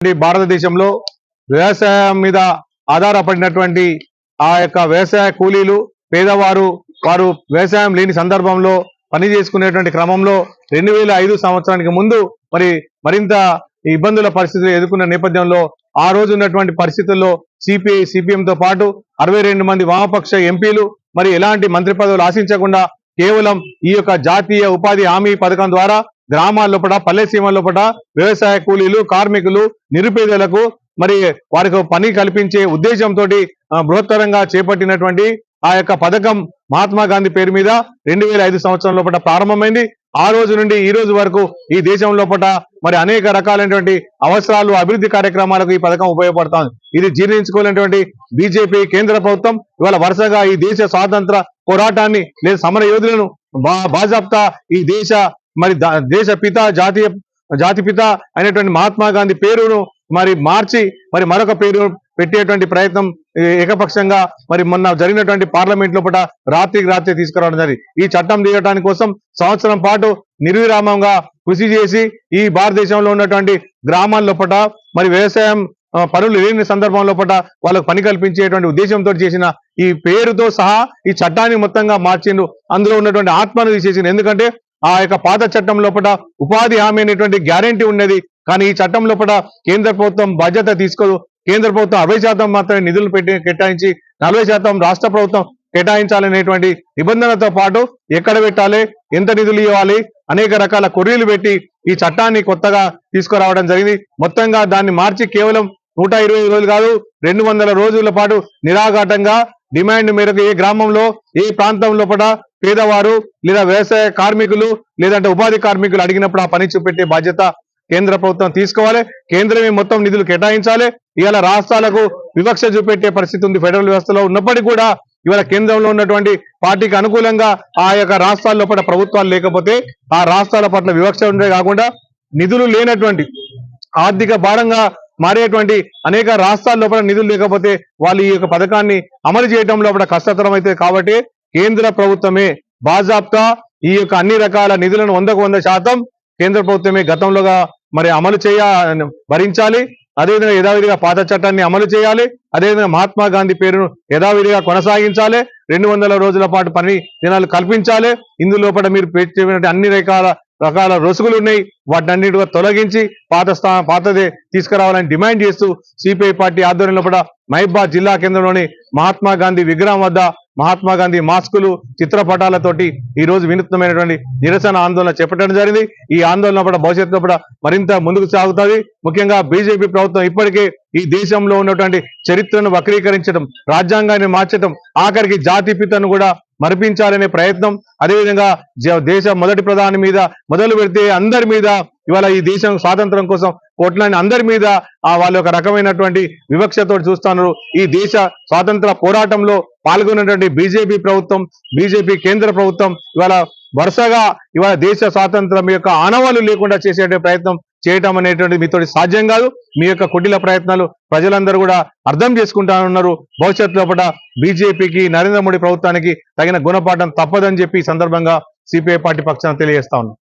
భారతదేశంలో వ్యవసాయం మీద ఆధారపడినటువంటి ఆ యొక్క వ్యవసాయ కూలీలు పేదవారు వారు వ్యవసాయం లేని సందర్భంలో పని చేసుకునేటువంటి క్రమంలో 2005 సంవత్సరానికి ముందు మరింత ఇబ్బందుల పరిస్థితులు ఎదుర్కొన్న నేపథ్యంలో ఆ రోజు ఉన్నటువంటి పరిస్థితుల్లో సిపిఐ సిపిఎం తో పాటు 62 మంది వామపక్ష ఎంపీలు ఎలాంటి మంత్రి పదవులు ఆశించకుండా కేవలం ఈ యొక్క జాతీయ ఉపాధి హామీ పథకం ద్వారా గ్రామాల లోపల పల్లె సీమల లోపల వ్యవసాయ కూలీలు కార్మికులు నిరుపేదలకు వారికి పని కల్పించే ఉద్దేశంతో బృహత్తరంగా చేపట్టినటువంటి ఆ యొక్క పథకం మహాత్మా గాంధీ పేరు మీద 2005 సంవత్సరం లోపల ప్రారంభమైంది. ఆ రోజు నుండి ఈ రోజు వరకు ఈ దేశం లోపల అనేక రకాలైనటువంటి అవసరాలు అభివృద్ధి కార్యక్రమాలకు ఈ పథకం ఉపయోగపడుతుంది. ఇది జీర్ణించుకోలేనటువంటి బీజేపీ కేంద్ర ప్రభుత్వం ఇవాళ వరుసగా ఈ దేశ స్వాతంత్ర పోరాటాన్ని లేదా సమర యోధులను బాజాప్తా ఈ దేశ పిత జాతిపిత అయినటువంటి మహాత్మా గాంధీ పేరును మార్చి మరొక పేరు పెట్టేటువంటి ప్రయత్నం ఏకపక్షంగా మొన్న జరిగినటువంటి పార్లమెంట్ లోపల రాత్రికి రాత్రి తీసుకురావడం జరిగింది. ఈ చట్టం తీయడానికి కోసం సంవత్సరం పాటు నిర్విరామంగా కృషి చేసి ఈ భారతదేశంలో ఉన్నటువంటి గ్రామాల లోపల వ్యవసాయం పనులు లేని సందర్భం లోపల వాళ్ళకు పని కల్పించేటువంటి ఉద్దేశంతో చేసిన ఈ పేరుతో సహా ఈ చట్టాన్ని మొత్తంగా మార్చిండు. అందులో ఉన్నటువంటి ఆత్మను తీసేసింది. ఎందుకంటే ఆ యొక్క పాత చట్టం లోపల ఉపాధి హామీ అనేటువంటి గ్యారంటీ ఉన్నది. కానీ ఈ చట్టం లోపల కేంద్ర ప్రభుత్వం బాధ్యత తీసుకోదు. కేంద్ర ప్రభుత్వం 60% మాత్రమే నిధులు కేటాయించి 40% రాష్ట్ర ప్రభుత్వం కేటాయించాలనేటువంటి నిబంధనలతో పాటు ఎక్కడ పెట్టాలి, ఎంత నిధులు ఇవ్వాలి, అనేక రకాల కొర్రీలు పెట్టి ఈ చట్టాన్ని కొత్తగా తీసుకురావడం జరిగింది. మొత్తంగా దాన్ని మార్చి కేవలం 120 రోజులు కాదు 200 రోజుల పాటు నిరాఘాటంగా డిమాండ్ మేరకు ఏ గ్రామంలో ఏ ప్రాంతం లోపల పేదవారు లేదా వ్యవసాయ కార్మికులు లేదంటే ఉపాధి కార్మికులు అడిగినప్పుడు ఆ పని చూపెట్టే బాధ్యత కేంద్ర ప్రభుత్వం తీసుకోవాలి. కేంద్రమే మొత్తం నిధులు కేటాయించాలి. ఇవాళ రాష్ట్రాలకు వివక్ష చూపెట్టే పరిస్థితి ఉంది. ఫెడరల్ వ్యవస్థలో ఉన్నప్పటికీ కూడా ఇవాళ కేంద్రంలో ఉన్నటువంటి పార్టీకి అనుకూలంగా ఆ యొక్క రాష్ట్రాల లోపల ప్రభుత్వాలు లేకపోతే ఆ రాష్ట్రాల పట్ల వివక్ష ఉండే కాకుండా నిధులు లేనటువంటి ఆర్థిక భారంగా మారేటువంటి అనేక రాష్ట్రాల లోపల నిధులు లేకపోతే వాళ్ళు ఈ యొక్క పథకాన్ని అమలు చేయడం లోపల కష్టతరం అయితే కాబట్టి కేంద్ర ప్రభుత్వమే బాజాప్తా ఈ యొక్క అన్ని రకాల నిధులను 100% కేంద్ర ప్రభుత్వమే గతంలోగా అమలు భరించాలి. అదేవిధంగా యథావిధిగా పాత చట్టాన్ని అమలు చేయాలి. అదేవిధంగా మహాత్మా గాంధీ పేరును యథావిధిగా కొనసాగించాలి. 200 రోజుల పాటు పని దినాలు కల్పించాలి. ఇందులోపల మీరు పెట్టినటువంటి అన్ని రకాల రొసుగులు ఉన్నాయి. వాటినన్నిటిగా తొలగించి పాతదే తీసుకురావాలని డిమాండ్ చేస్తూ సిపిఐ పార్టీ ఆధ్వర్యంలో మహబూబాబాద్ జిల్లా కేంద్రంలోని మహాత్మా గాంధీ విగ్రహం వద్ద మహాత్మా గాంధీ మాస్కులు చిత్రపటాలతోటి ఈ రోజు వినూత్నమైనటువంటి నిరసన ఆందోళన చేపట్టడం జరిగింది. ఈ ఆందోళన భవిష్యత్తులో మరింత ముందుకు సాగుతుంది. ముఖ్యంగా బీజేపీ ప్రభుత్వం ఇప్పటికే ఈ దేశంలో ఉన్నటువంటి చరిత్రను వక్రీకరించడం, రాజ్యాంగాన్ని మార్చడం, ఆఖరికి జాతిపితను కూడా మరిపించాలనే ప్రయత్నం, అదేవిధంగా దేశ మొదటి ప్రధాని మీద మొదలు పెడితే అందరి మీద ఇవాళ ఈ దేశం స్వాతంత్రం కోసం కొట్లాడిన అందరి మీద వాళ్ళు ఒక రకమైనటువంటి వివక్షతో చూస్తున్నారు. ఈ దేశ స్వాతంత్ర పోరాటంలో పాల్గొన్నటువంటి బీజేపీ ప్రభుత్వం, బీజేపీ కేంద్ర ప్రభుత్వం వరుసగా దేశ స్వాతంత్రం యొక్క ఆనవాళ్లు లేకుండా చేసే ప్రయత్నం చేయటం అనేటువంటిది మీతోటి సాధ్యం కాదు. మీ యొక్క కుటిల ప్రయత్నాలు ప్రజలందరూ కూడా అర్థం చేసుకుంటా ఉన్నారు. భవిష్యత్తులో బీజేపీకి నరేంద్ర మోడీ ప్రభుత్వానికి తగిన గుణపాఠం తప్పదని చెప్పి ఈ సందర్భంగా సిపిఐ పార్టీ పక్షాన తెలియజేస్తా ఉన్నాం.